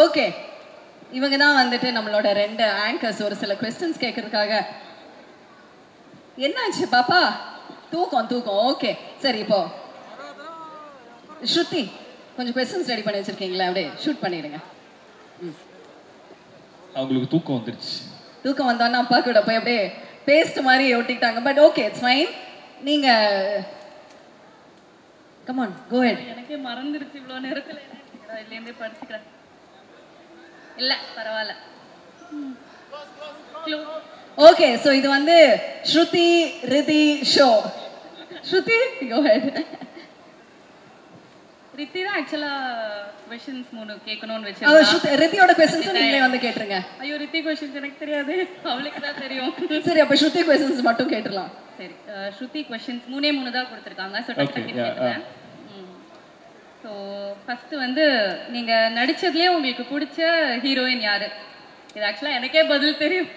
Okay, இவங்க தான் வந்துட்டு நம்மளோட 2 ஆங்கர்ஸ். ஒரு சில क्वेश्चंस கேட்கறதுக்காக. என்னாச்சு பாப்பா? தூக்கம். ஓகே சரி, இப்போ ஸ்ருதி கொஞ்சம் क्वेश्चंस ரெடி பண்ணி வச்சிருக்கீங்களா? அப்படியே ஷூட் பண்ணிடுங்க. அவங்களுக்கு தூக்கம் வந்துருச்சு. தூக்கம் வந்தோன்னா அப்பா கூட போய் அப்படியே பேஸ்ட் மாதிரி ஒட்டிக்கிட்டாங்க. But okay, it's fine. நீங்க கம் ஆன், கோ ஹெட். எனக்கே மறந்துருச்சு இவ்வளோ நேரத்தில். இல்லையே படிச்சுக்கிறேன். இல்லை பரவாயில்ல. ஓகே, ஸோ இது வந்து ஸ்ருதி ரிதி ஷோ. ஸ்ருதி கோ ஹெட். ரித்தி தான் ஆக்சுவலாக கொஷின்ஸ் 3 கேட்கணும்னு வச்சு. ரித்தியோட கொஸ்டின்ஸ் நீங்களே வந்து கேட்டுருங்க. ஐயோ, ரித்தி கொஷின்ஸ் எனக்கு தெரியாது, அவளுக்கு தான் தெரியும். சரி, அப்போ ஸ்ருதி கொஸ்டின்ஸ் மட்டும் கேட்டுடலாம். சரி, ஸ்ருதி கொஷின்ஸ் 3 தான் கொடுத்துருக்காங்க. ஸோ கேட்டுருக்கேன். ஸோ ஃபஸ்ட்டு வந்து நீங்கள் நடித்ததுலேயே உங்களுக்கு பிடிச்ச ஹீரோயின் யார்? இது ஆக்சுவலாக எனக்கே பதில் தெரியும்.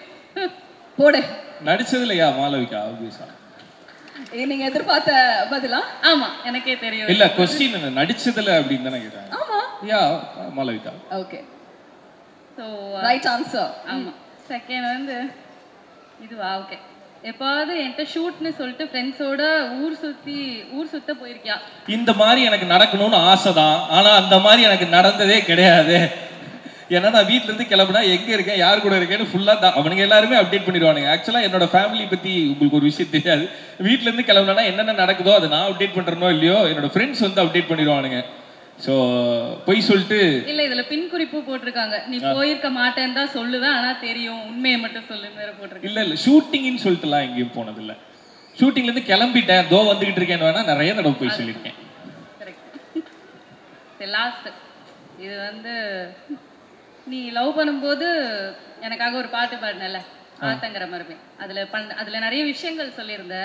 போடு. நடிச்சதுலையா? மாளவிகா. ஆப்வியஸா. நீங்க எதிர்பார்த்த பதிலா? ஆமா, எனக்கே தெரியும். இல்ல, क्वेश्चन நடிச்சதுல அப்படின்னு தான கேக்குறாங்க. ஆமா. Yeah, Malavika. Okay. So right answer. ஆமாம். செகண்ட் வந்து இதுவா? ஓகே. எப்பாவது என்கிட்ட ஷூட்னு சொல்லிட்டு ஃப்ரெண்ட்ஸோட ஊர் சுத்த போயிருக்கியா? இந்த மாதிரி எனக்கு நடக்கணும்னு ஆசை தான், ஆனால் அந்த மாதிரி எனக்கு நடந்ததே கிடையாது. ஏன்னா நான் வீட்டிலேருந்து கிளம்புனா எங்கே இருக்கேன், யார் கூட இருக்கேன்னு ஃபுல்லாக தான் அவனுங்க எல்லாருமே அப்டேட் பண்ணிடுவானுங்க. ஆக்சுவலாக என்னோட ஃபேமிலி பற்றி உங்களுக்கு ஒரு விஷயம் தெரியாது. வீட்டிலேருந்து கிளம்புனா என்னென்ன நடக்குதோ அதை நான் அப்டேட் பண்ணுறனோ இல்லையோ, என்னோட ஃப்ரெண்ட்ஸ் வந்து அப்டேட் பண்ணிடுவானுங்க. ஸோ பொய் சொல்லிட்டு இல்லை, இதில் பின் குறிப்பு போட்டிருக்காங்க. நீ போயிருக்க மாட்டேன்னு தான் சொல்லுவேன், ஆனால் தெரியும், உண்மையை மட்டும் சொல்லுன்னு வேற போட்டிருக்கேன். இல்லை ஷூட்டிங்னு சொல்லிட்டுலாம் எங்கேயும் போனதில்லை. ஷூட்டிங்லேருந்து கிளம்பிட்டேன், தோ வந்துக்கிட்டு இருக்கேன்னு வேணா நிறைய தடவை போய் சொல்லியிருக்கேன். கரெக்ட். லாஸ்ட் இது வந்து நீ லவ் பண்ணும்போது எனக்காக ஒரு பாட்டு பாடினல, ஆத்தங்கிற மரமே. அதில் நிறைய விஷயங்கள் சொல்லியிருந்த,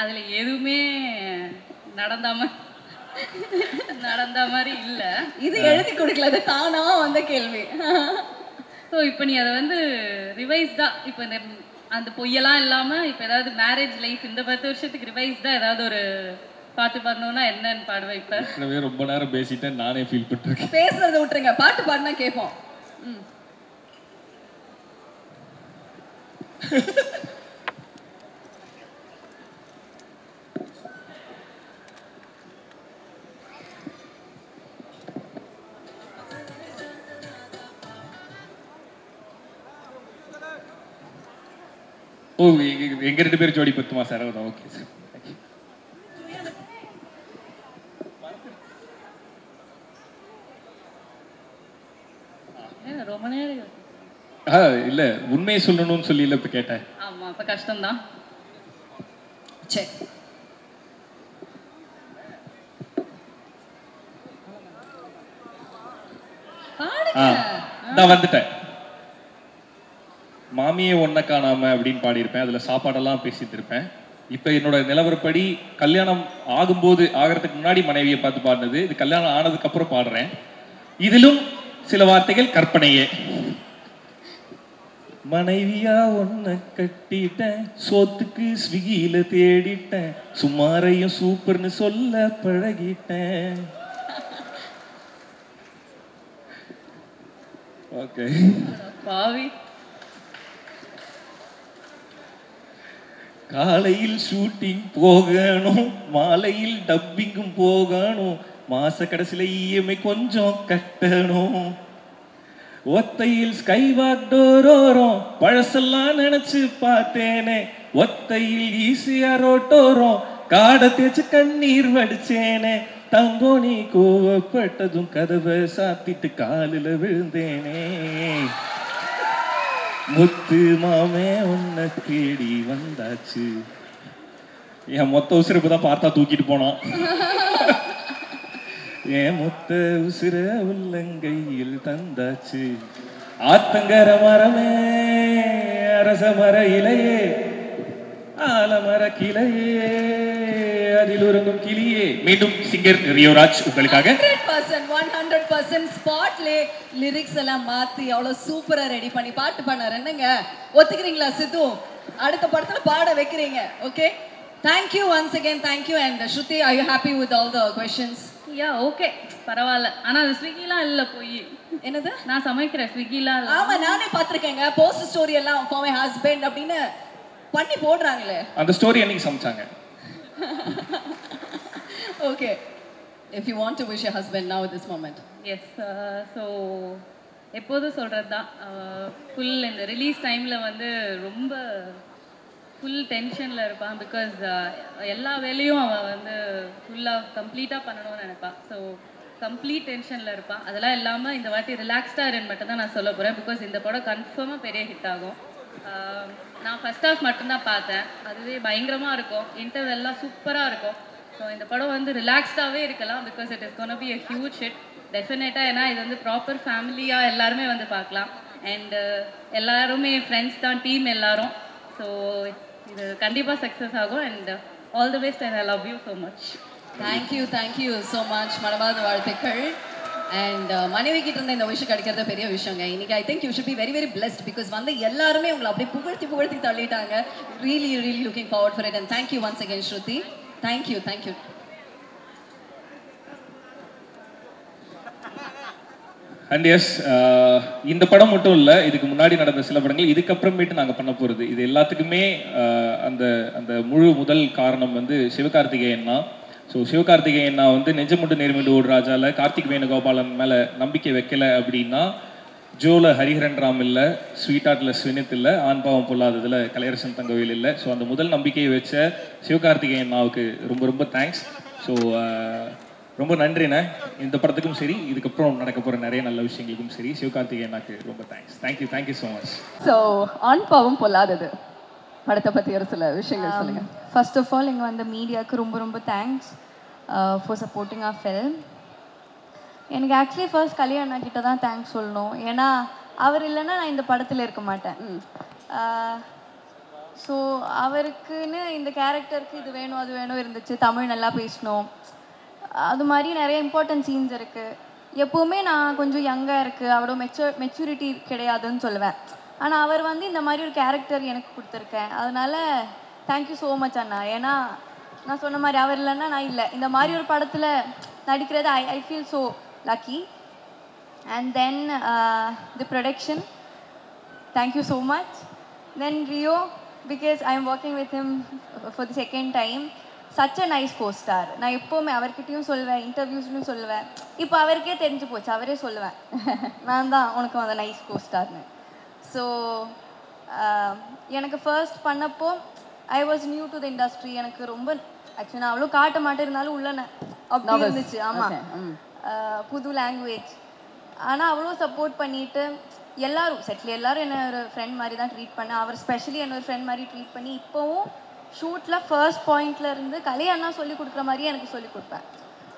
அதில் எதுவுமே நடந்த மாதிரி இல்ல. இது எழுதி கொடுக்கல, அது தானா வந்த கேள்வி. ஸோ இப்போ நீ அதை வந்து ரிவைஸ்டா, இப்போ இந்த அந்த பொய்யெல்லாம் இல்லாம இப்போ ஏதாவது மேரேஜ் லைஃப் இந்த 10 வருஷத்துக்கு ரிவைஸ்டா ஏதாவது ஒரு பாட்டு பாடணும்னா என்னன்னு பாடுவேன்? இப்போ ரொம்ப நேரம் பேசிட்டேன், நானே ஃபீல் பண்ணிருக்கேன். பேசுறதை விட்டுருங்க, பாட்டு பாடினா கேட்போம். ஓ, எங்க 2 பேரும் ஜோடி பத்துமா சார்? Okay sir. ரொம்ப நேரம் இல்ல உண்மையை சொல்லணும்னு சொல்லி இல்ல இப்ப கேட்டேன். ஆமா, அப்ப கஷ்டம்தான். சரி, நான் வந்துட்டேன். மாமியே ஒன்ன காணாம அப்படின்னு பாடியிருப்பேன். அதுல சாப்பாடெல்லாம் பேசிட்டு இருப்பேன். இப்ப என்னோட நிலவரப்படி கல்யாணம் ஆகிறதுக்கு முன்னாடி மனைவியை பார்த்து பாடினது, இது கல்யாணம் ஆனதுக்கு அப்புறம் பாடுறேன். இதிலும் சில வார்த்தைகள் கற்பனையே. மனைவியா ஒன்ன கட்டிட்டேன், சோத்துக்கு ஸ்விக்கியில தேடிட்டேன், சுமாரையும் சூப்பர்னு சொல்ல பழகிட்டேன். ஓகே பாவி. காலையில் ஷூட்டிங் போகணும், மாலையில் டப்பிங்கும் போகணும், மாச கடைசியில இஎம்ஐ கொஞ்சம் கட்டணும், ஒத்தையில் ஸ்கைவாக் டோரோரம் பழசெல்லாம் நினைச்சு பார்த்தேனே, ஒத்தையில் ஈஸியா ரோட்டோரம் காடை தேய்ச்சு கண்ணீர் வடிச்சேனே, தங்கோ நீ கோவப்பட்டதும் கதவை சாத்திட்டு காலில் விழுந்தேனே, முத்து மாமே உன்னை தேடி வந்தாச்சு. என் மொத்த உசிரப்பு தான் பார்த்தா தூக்கிட்டு போனான். என் மொத்த உசிர உள்ளங்கையில் தந்தாச்சு. ஆத்தங்கர மரமே அரச மர இலையே ஆலமர கிளையே அதில் உறங்கும் கிளியே. மீண்டும் சிங்கர் ரியோராஜ் உங்களுக்காக 100% ஸ்பாட்லே லிரிக்ஸ் எல்லாம் மாத்தி அவ்வளவு சூப்பரா ரெடி பண்ணி பாட்டு பண்ணாரு. என்னங்க ஒத்துக்கிறீங்களா சித்து? அடுத்த படத்துல பாட வைக்கிறீங்க. Okay, thank you once again. Thank you. And Shruti, are you happy with all the questions? Yeah, okay, பரவாயில்ல. ஆனா அது ஸ்விக்கிலாம் இல்ல. போய் என்னது? நான் சமைக்கிறேன், ஸ்விக்கிலாம் இல்ல. ஆமா, நானே பாத்திருக்கேங்க. போஸ்ட் ஸ்டோரி எல்லாம் for my husband அப்படின்னு பண்ணி போடுறாங்களே. அந்த ஸ்டோரி என்னைக்கு சமைச்சாங்க? Okay, if you want to wish your husband now at this moment. Yes, so எப்போதும் சொல்றது தான், ஃபுல் இந்த ரிலீஸ் டைம்ல வந்து ரொம்ப ஃபுல் டென்ஷனில் இருப்பான். பிகாஸ் எல்லா வேலையும் அவன் வந்து ஃபுல்லாக கம்ப்ளீட்டாக பண்ணணும்னு நினைப்பான். ஸோ கம்ப்ளீட் டென்ஷனில் இருப்பான். அதெல்லாம் இல்லாமல் இந்த வாட்டி ரிலாக்ஸ்டாக இருன்னு மட்டும் தான் நான் சொல்ல போகிறேன். பிகாஸ் இந்த படம் கன்ஃபார்மாக பெரிய ஹிட் ஆகும். நான் ஃபர்ஸ்ட் ஹாஃப் மட்டும்தான் பார்த்தேன், அதுவே பயங்கரமாக இருக்கும். இன்டர்வெல்லாம் சூப்பராக இருக்கும். ஸோ இந்த படம் வந்து ரிலாக்ஸ்டாகவே இருக்கலாம். Because it is gonna be a huge hit டெஃபினட்டாக. ஏன்னா இது வந்து ப்ராப்பர் ஃபேமிலியாக எல்லாருமே வந்து பார்க்கலாம். அண்டு எல்லாருமே ஃப்ரெண்ட்ஸ் தான், டீம் எல்லாரும். ஸோ இது கண்டிப்பாக சக்ஸஸ் ஆகும். And all the best and I love you so much. Thank you so much. மனமார்ந்த வாழ்த்துக்கள். அண்ட் மனைவி கிட்ட இருந்த இந்த விஷயம் கிடைக்கிறது பெரிய விஷயங்க. இன்னைக்கு I think you should be very very blessed. Because வந்து எல்லாருமே உங்களை அப்படியே புகழ்த்தி தள்ளிட்டாங்க. Really looking forward for it. And thank you once again Shruti. Thank you. And yes, இந்த படம் மட்டும் இல்லை, இதுக்கு முன்னாடி நடந்த சில படங்கள், இதுக்கப்புறமேட்டு நாங்கள் பண்ண போகிறது, இது எல்லாத்துக்குமே அந்த அந்த முழு முதல் காரணம் வந்து சிவகார்த்திகேயன் தான். ஸோ சிவகார்த்திகேயன் நான் வந்து நெஞ்சமுண்டு நேர்மிண்டு ஓடு ராஜால கார்த்திக் வேணுகோபாலன் மேலே நம்பிக்கை வைக்கல அப்படின்னா, ஜோல ஹரிஹரன் ராம் இல்லை, ஸ்வீட் ஆர்ட்டில் ஸ்வினித் இல்லை, ஆண்பாவம் பொல்லாததில் கலையரசன் தங்கவேல் இல்லை. ஸோ அந்த முதல் நம்பிக்கையை வச்ச சிவகார்த்திகேயன் அண்ணாவுக்கு ரொம்ப ரொம்ப தேங்க்ஸ். ஸோ ரொம்ப நன்றிண்ணே. இந்த படத்துக்கும் சரி, இதுக்கப்புறம் நடக்க போகிற நிறைய நல்ல விஷயங்களுக்கும் சரி, சிவகார்த்திகேயனாக்கு ரொம்ப thanks. Thank you so much. So Aan Paavam Pollathathu படத்தை பற்றி ஒரு சில விஷயங்கள் சொல்லுங்கள். ஃபர்ஸ்ட் ஆஃப் ஆல் இங்கே வந்த மீடியாவுக்கு ரொம்ப ரொம்ப thanks for supporting R film. எனக்கு ஆக்சுவலி ஃபர்ஸ்ட் கல்யாணா கிட்ட தான் தேங்க்ஸ் சொல்லணும். ஏன்னா அவர் இல்லைன்னா நான் இந்த படத்தில் இருக்க மாட்டேன். ஸோ அவருக்குன்னு இந்த கேரக்டருக்கு இது வேணும் அது வேணும் இருந்துச்சு. தமிழ் நல்லா பேசணும், அது மாதிரி நிறைய இம்பார்ட்டன்ட் சீன்ஸ் இருக்குது. எப்போவுமே நான் கொஞ்சம் யங்காக இருக்குது, அவ்வளோ மெச்சூரிட்டி கிடையாதுன்னு சொல்லுவேன். ஆனால் அவர் வந்து இந்த மாதிரி ஒரு கேரக்டர் எனக்கு கொடுத்துருக்கேன். அதனால் தேங்க்யூ ஸோ மச் அண்ணா. ஏன்னா நான் சொன்ன மாதிரி அவர் இல்லைன்னா நான் இல்லை. இந்த மாதிரி ஒரு படத்தில் நடிக்கிறது I feel so lucky. And then the production, thank you so much. Then Rio, because I am working with him for the second time, such a nice co-star. நான் எப்போவுமே அவர்கிட்டையும் சொல்லுவேன், இன்டர்வியூஸ்லையும் சொல்லுவேன். இப்போ அவருக்கே தெரிஞ்சு போச்சு, அவரே சொல்லுவேன் நான் தான் உனக்கு அந்த நைஸ் co-starனு. ஸோ எனக்கு ஃபர்ஸ்ட் பண்ணப்போ I was new to the industry. எனக்கு ரொம்ப ஆக்சுவலி நான் அவ்வளோ காட்ட மாட்டேன், இருந்தாலும் உள்ள அப்படி இருந்துச்சு. ஆமாம், புது லாங்குவேஜ். ஆனால் அவ்வளோ சப்போர்ட் பண்ணிட்டு எல்லாரும் செட்டில் எல்லாரும் என்ன ஒரு ஃப்ரெண்ட் மாதிரி தான் ட்ரீட் பண்ணேன். அவர் ஸ்பெஷலி என்ன ஒரு ஃப்ரெண்ட் மாதிரி ட்ரீட் பண்ணி இப்போவும் ஷூட்டில் ஃபர்ஸ்ட் பாயிண்ட்ல இருந்து கலையண்ணா சொல்லி கொடுக்குற மாதிரியே எனக்கு சொல்லி கொடுப்பேன்.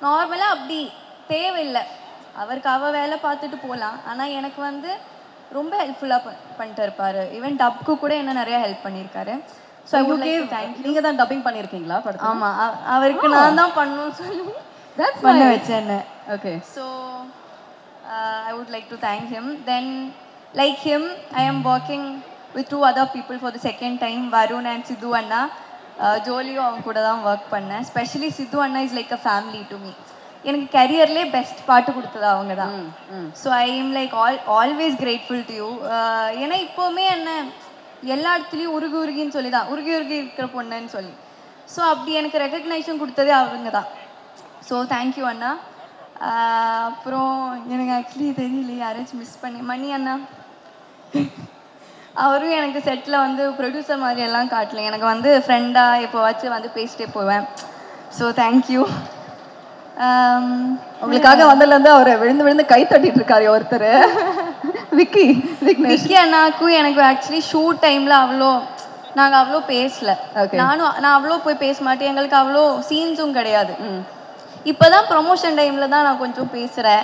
நார்மலாக அப்படி தேவையில்லை, அவருக்கு அவள் வேலை பார்த்துட்டு போகலாம். ஆனால் எனக்கு வந்து ரொம்ப ஹெல்ப்ஃபுல்லாக பண்ணிட்டு இருப்பார். ஈவன் டப்க்கு கூட என்ன நிறைய ஹெல்ப் பண்ணியிருக்காரு. So thank you. நீங்கள் தான் டப்பிங் பண்ணியிருக்கீங்களா படம்? ஆமாம், அவருக்கு நான் தான் பண்ணணும்னு சொல்லி பண்ண வச்சேன். Okay. So I would like to thank him. Then like him, I am working with 2 other people for the second time, Varun and Sidhu Anna. ஜோலியும் அவங்க கூட தான் ஒர்க் பண்ணேன். Specially Sidhu anna is like a family to me. எனக்கு கரியர்லேயே best பாட்டு கொடுத்தது அவங்க தான். So I am like always grateful to you. ஏன்னா இப்போவுமே என்ன எல்லா இடத்துலையும் உருகின்னு சொல்லி தான் உருகி இருக்கிற பொண்ணுன்னு சொல்லி. ஸோ அப்படி எனக்கு ரெகக்னைஷன் கொடுத்ததே அவங்க தான். ஸோ தேங்க்யூ அண்ணா. அப்புறம் எனக்கு ஆக்சுவலி தெரியல, யாராச்சும் மிஸ் பண்ணி மணி அண்ணா அவரும் எனக்கு செட்டில் வந்து ப்ரொடியூசர் மாதிரி எல்லாம் காட்டல, எனக்கு வந்து ஃப்ரெண்டாக எப்போவாச்சும் வந்து பேசிட்டே போவேன். So thank you. உங்களுக்காக வந்ததுலேருந்து அவரை விழுந்து கை தட்டிட்டு இருக்காரு ஒருத்தர். விக்கி அண்ணாக்கும் எனக்கு ஆக்சுவலி ஷூட் டைமில் நாங்கள் அவ்வளோ பேசல. நான் அவ்வளோ போய் பேச மாட்டேன், எங்களுக்கு அவ்வளோ சீன்ஸும் கிடையாது. இப்போதான் ப்ரொமோஷன் டைமில் தான் நான் கொஞ்சம் பேசுகிறேன்.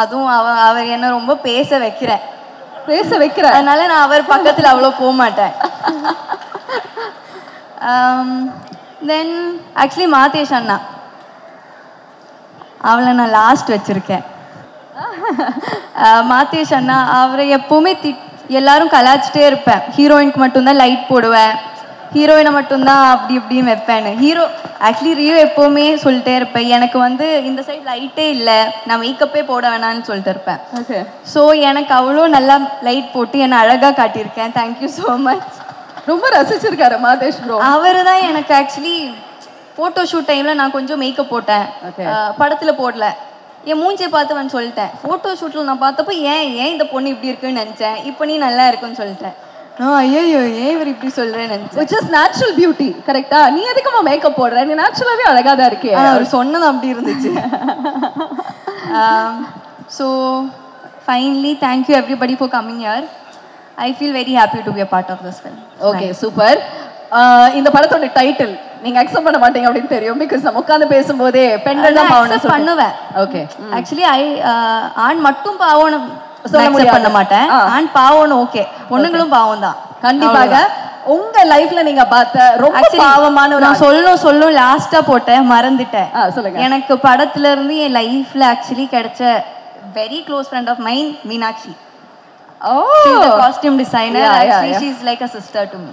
அதுவும் அவர் என்ன ரொம்ப பேச வைக்கிறேன். அதனால நான் அவர் பக்கத்தில் அவ்வளோ போக மாட்டேன். தென் ஆக்சுவலி மாதேஷ் அண்ணா, அவளை நான் லாஸ்ட் வச்சுருக்கேன். மாதேஷ் அண்ணா அவரை எப்போவுமே எல்லாரும் கலாச்சிட்டே இருப்பேன். ஹீரோயினுக்கு மட்டும்தான் லைட் போடுவேன், ஹீரோயினை மட்டும்தான் அப்படி இப்படின்னு வைப்பேன்னு. ஆக்சுவலி ரியோ எப்போவுமே சொல்லிட்டே இருப்பேன், எனக்கு வந்து இந்த சைட் லைட்டே இல்லை, நான் மேக்கப்பே போட வேணான்னு சொல்லிட்டு இருப்பேன். ஸோ எனக்கு அவ்வளோ நல்லா லைட் போட்டு என்னை அழகாக காட்டியிருக்கேன். Thank you so much. ரொம்ப ரசிச்சிருக்காரு மாதேஷ் ப்ரோ. அவர் தான் எனக்கு ஆக்சுவலி ஃபோட்டோ ஷூட் டைமில் நான் கொஞ்சம் மேக்கப் போட்டேன், படத்தில் போடல. என் மூஞ்சியை பார்த்து வந்து சொல்லிட்டேன். ஃபோட்டோ ஷூட்டில் நான் பார்த்தப்போ ஏன் இந்த பொண்ணு இப்படி இருக்குன்னு நினச்சேன், இப்போ நீ நல்லா இருக்குன்னு சொல்லிட்டேன். ஐயோ ஏன் இவர் இப்படி சொல்றேன்னு நினைச்சேன். which is natural beauty, கரெக்டா? நீ எதுக்குமா மேக்கப் போடுற, நீ நேச்சுரலாவே அழகா தான் இருக்கே. அவர் சொன்னது அப்படி இருந்துச்சு. So finally thank you everybody for coming here. I feel very happy to be a part of this film. Okay, super. இந்த படத்தோட டைட்டில் நீங்க அக்செப்ட் பண்ண மாட்டீங்க அப்படின்னு தெரியும், பிகாஸ் நம்ம உட்கார்ந்து பேசும்போதே பெண்கள் தான் பாவம் பண்ணுவேன். ஓகே, ஆக்சுவலி ஆண் மட்டும் பாவம் பண்ண மாட்டேன், ஆண் பாவம் ஓகே, பொண்ணுங்களும் பாவம் தான். கண்டிப்பாக உங்க லைஃப்ல நீங்க பார்த்த ரொம்ப பாவமான ஒரு சொல்லும் லாஸ்டா போட்டேன், மறந்துட்டேன். சொல்லுங்க. எனக்கு படத்துல இருந்து என் லைஃப்ல ஆக்சுவலி கிடைச்ச very close friend of mine Meenakshi. Costume designer. Actually she is like a sister to me.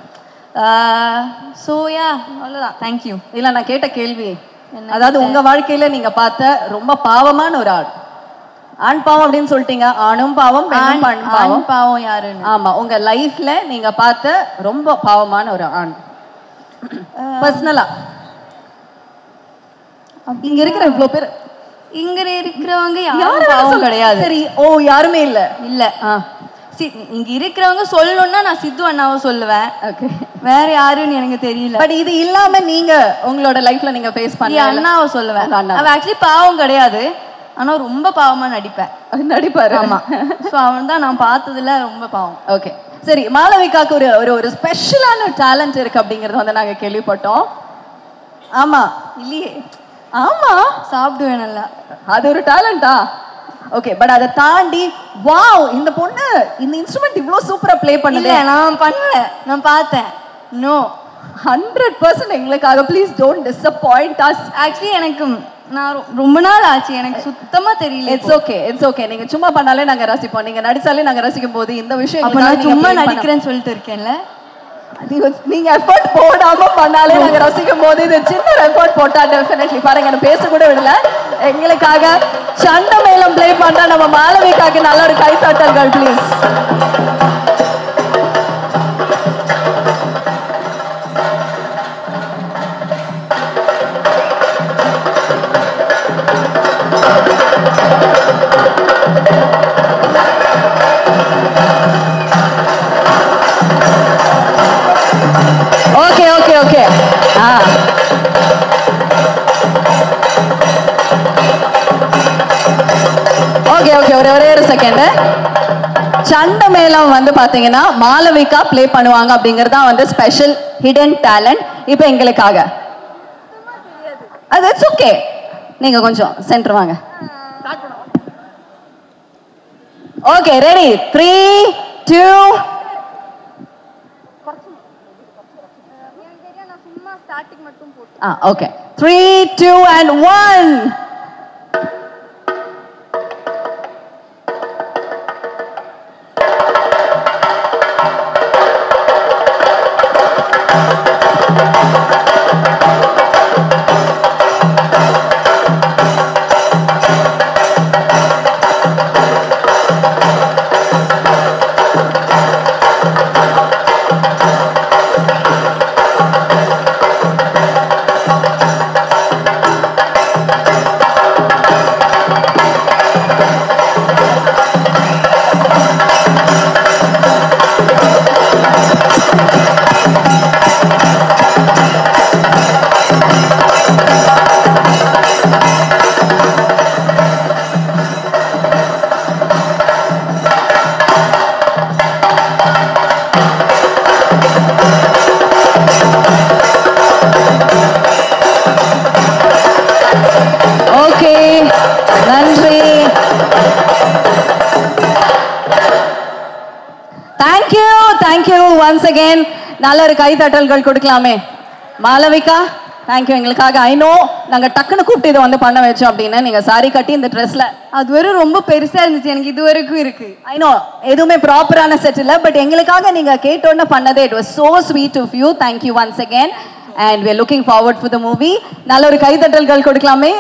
So yeah, அவ்வளோதான். தேங்க்யூ. இல்லை, நான் கேட்ட கேள்வி, அதாவது உங்க வாழ்க்கையில நீங்க பார்த்த ரொம்ப பாவமான ஒரு ஆள் ஆண் பாவம் அப்படின்னு சொல்லிட்டீங்க. ஆணும் பாவம் பெண்ணும் பாவம். ஆண் பாவம் யாருன்னு? ஆமா, உங்க லைஃப்ல நீங்க பார்த்த ரொம்ப பாவமான ஒரு ஆண் பர்சனலா? இங்க இருக்கிற இவ்வளவு பேர், இங்க இருக்கிறவங்க யாரும் பாவம் கிடையாது. சரி, ஓ யாருமே இல்ல? இல்ல. இங்க இருக்கிறவங்க சொல்லணும்னா நான் சித்து அண்ணாவை சொல்லுவேன். ஓகே, வேற யாருன்னு எனக்கு தெரியல. பட் இது இல்லாம நீங்க உங்களோட லைஃப்ல நீங்க ஃபேஸ் பண்ண அண்ணாவை சொல்லுவேன். அவ ஆக்சுவலி பாவம் கிடையாது, ஆனா ரொம்ப பாவமா நடிப்பாரு. ஆமா, சோ அவன் தான் நான் பார்த்ததுல ரொம்ப பாவம். ஓகே, சரி, மாளவிகாக்கு ஒரு ஒரு ஸ்பெஷலான டேலண்ட் இருக்கு அப்படிங்கறது வந்து நாங்க கேள்விப்பட்டோம். ஆமா இல்லையே? ஆமா, சாப்பிடுவேன் நல்லா. அது ஒரு டேலண்டா? ஓகே, பட் அதை தாண்டி வாவ், இந்த பொண்ணு இந்த இன்ஸ்ட்ருமெண்ட் இவ்வளவு சூப்பரா ப்ளே பண்ணுது. நான் பண்ணல, நான் பார்த்தேன். நோ, 100% எங்களுக்காக please don't disappoint us. Actually எனக்கு நான் ரொம்ப நாள் ஆச்சு, எனக்கு சுத்தமா தெரியல. இட்ஸ் ஓகே, நீங்க சும்மா பண்ணாலே நாங்க ரசிப்போம், நீங்க நடிச்சாலே நாங்க ரசிக்கும் போது இந்த விஷயம் அப்ப நான் சும்மா நடிக்கிறேன்னு சொல்லிட்டு இருக்கேன்ல. நீங்க எஃபர்ட் போடாம பண்ணாலே நாங்க ரசிக்கும் போது இது சின்ன எஃபர்ட் போட்டா டெஃபினெட்லி பாருங்க. எனக்கு பேச கூட விடல. எங்களுக்காக சண்ட மேளம் ப்ளே பண்ற நம்ம மாளவிகாக்கு நல்ல ஒரு கைத்தட்டல்கள் please. Okay okay okay okay okay ஒரே ஒரு செகண்ட். சண்ட மேளம் வந்து பாத்தீங்கன்னா மாளவிகா ப்ளே பண்ணுவாங்க அப்படிங்கறதா வந்து ஸ்பெஷல் ஹிடன் டேலண்ட். இப்போ எங்களுக்காக அது இட்ஸ் ஓகே, நீங்க கொஞ்சம் சென்டர் வாங்க. Okay, ready? 3 2 okay, 3 2 and 1. நன்றி. Thank you once again. நல்ல ஒரு கைத்தட்டல்கள் கொடுக்கலாமே. மாளவிகா, தேங்க்யூ எங்களுக்காக. ஐ நோ நாங்க டக்குன்னு கூப்பிட்டு இதை வந்து பண்ண வச்சோம் அப்படின்னு. நீங்க சாரி கட்டி இந்த ட்ரெஸ்ல அது வரை ரொம்ப பெருசா இருந்துச்சு, எனக்கு இது வரைக்கும் இருக்கு. ஐ நோ எதுவுமே ப்ராப்பரான செட் இல்ல, பட் எங்களுக்காக நீங்க கேட்டோன்னு பண்ணதே it was so sweet of you. Thank you once again and we are looking forward for the movie. நல்ல ஒரு கைத்தட்டல்கள் கொடுக்கலாமே.